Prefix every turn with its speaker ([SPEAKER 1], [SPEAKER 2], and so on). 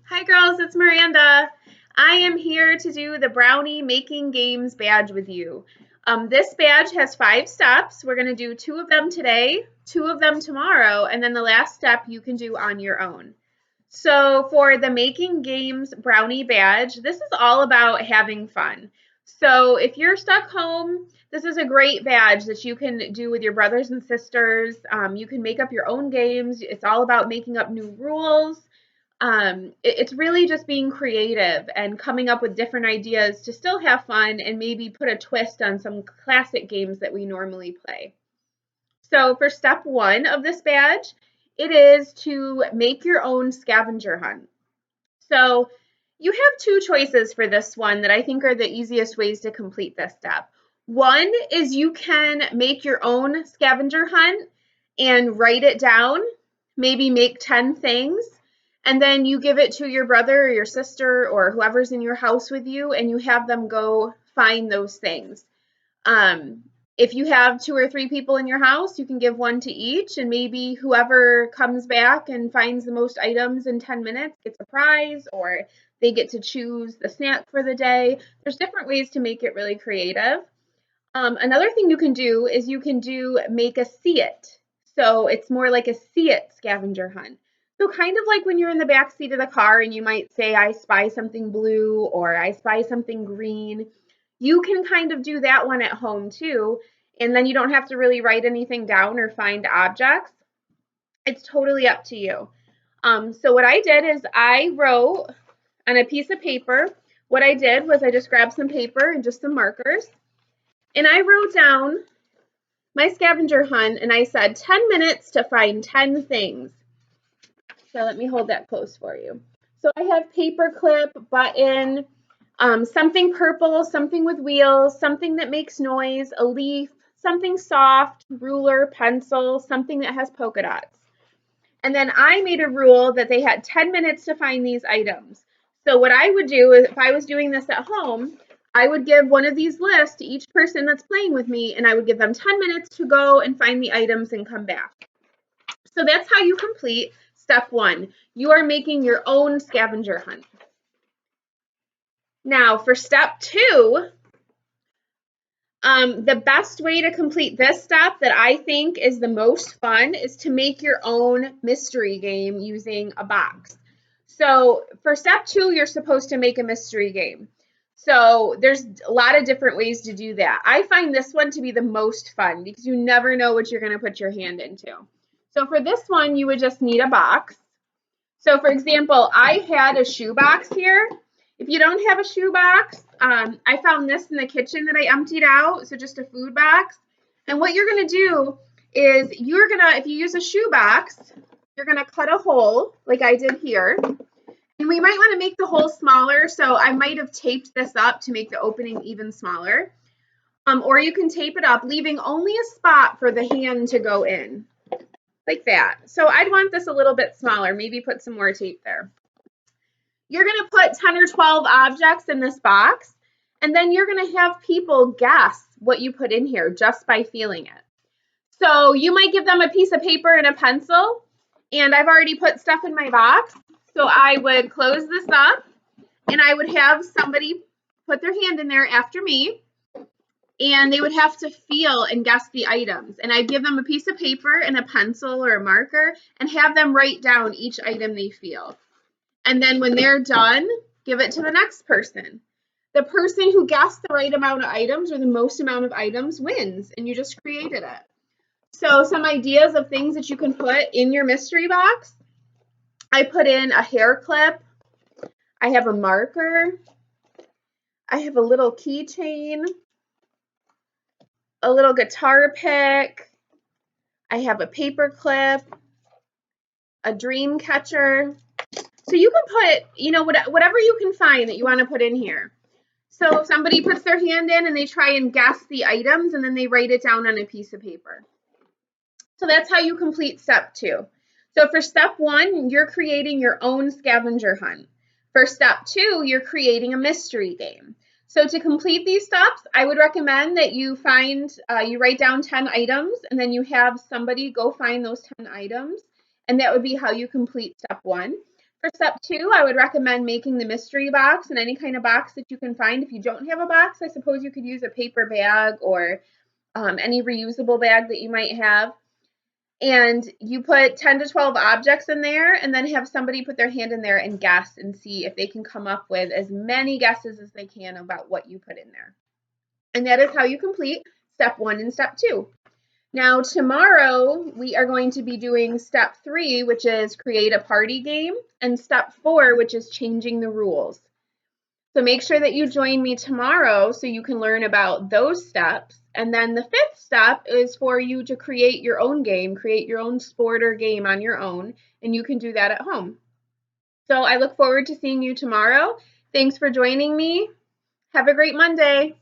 [SPEAKER 1] Hi girls, it's Miranda. I am here to do the Brownie Making Games Badge with you. This badge has 5 steps. We're going to do 2 of them today, 2 of them tomorrow, and then the last step you can do on your own. So for the Making Games Brownie Badge, this is all about having fun. So if you're stuck home, this is a great badge that you can do with your brothers and sisters. You can make up your own games. It's all about making up new rules. It's really just being creative and coming up with different ideas to still have fun and maybe put a twist on some classic games that we normally play. So for step 1 of this badge, it is to make your own scavenger hunt. So you have 2 choices for this one that I think are the easiest ways to complete this step. One is you can make your own scavenger hunt and write it down, maybe make 10 things, and then you give it to your brother or your sister or whoever's in your house with you, and you have them go find those things. If you have 2 or 3 people in your house, you can give one to each, and maybe whoever comes back and finds the most items in 10 minutes gets a prize, or they get to choose the snack for the day. There's different ways to make it really creative. Another thing you can do is you can make a see it. So it's more like a see it scavenger hunt. So kind of like when you're in the back seat of the car and you might say, I spy something blue or I spy something green. You can kind of do that one at home too. And then you don't have to really write anything down or find objects. It's totally up to you. So what I did is I wrote on a piece of paper. What I did was I just grabbed some paper and just some markers. And I wrote down my scavenger hunt and I said 10 minutes to find 10 things. So let me hold that close for you. So I have paper clip, button, something purple, something with wheels, something that makes noise, a leaf, something soft, ruler, pencil, something that has polka dots. And then I made a rule that they had 10 minutes to find these items. So what I would do is if I was doing this at home, I would give one of these lists to each person that's playing with me, and I would give them 10 minutes to go and find the items and come back. So that's how you complete step 1. You are making your own scavenger hunt. Now for step 2, the best way to complete this step that I think is the most fun is to make your own mystery game using a box. So for step 2, you're supposed to make a mystery game. So there's a lot of different ways to do that. I find this one to be the most fun because you never know what you're going to put your hand into. So for this one, you would just need a box. So for example, I had a shoebox here. If you don't have a shoebox, I found this in the kitchen that I emptied out, so just a food box. And what you're going to do is if you use a shoebox, you're going to cut a hole like I did here. And we might want to make the hole smaller, so I might have taped this up to make the opening even smaller. Or you can tape it up, leaving only a spot for the hand to go in, like that. So I'd want this a little bit smaller, maybe put some more tape there. You're going to put 10 or 12 objects in this box, and then you're going to have people guess what you put in here just by feeling it. So you might give them a piece of paper and a pencil, and I've already put stuff in my box. So I would close this up, and I would have somebody put their hand in there after me, and they would have to feel and guess the items. And I'd give them a piece of paper and a pencil or a marker and have them write down each item they feel. And then when they're done, give it to the next person. The person who guessed the right amount of items or the most amount of items wins, and you just created it. So some ideas of things that you can put in your mystery box. I put in a hair clip. I have a marker. I have a little keychain, a little guitar pick. I have a paper clip, a dream catcher. So you can put, whatever you can find that you want to put in here. So somebody puts their hand in and they try and guess the items and then they write it down on a piece of paper. So that's how you complete step 2. So for step 1, you're creating your own scavenger hunt. For step 2, you're creating a mystery game. So to complete these steps, I would recommend that you write down 10 items and then you have somebody go find those 10 items. And that would be how you complete step 1. For step 2, I would recommend making the mystery box in any kind of box that you can find. If you don't have a box, I suppose you could use a paper bag or any reusable bag that you might have. And you put 10 to 12 objects in there and then have somebody put their hand in there and guess and see if they can come up with as many guesses as they can about what you put in there. And that is how you complete step 1 and step 2. Now, tomorrow we are going to be doing step 3, which is create a party game, and step 4, which is changing the rules. So make sure that you join me tomorrow so you can learn about those steps. And then the 5th step is for you to create your own game, create your own sport or game on your own, and you can do that at home. So I look forward to seeing you tomorrow. Thanks for joining me. Have a great Monday.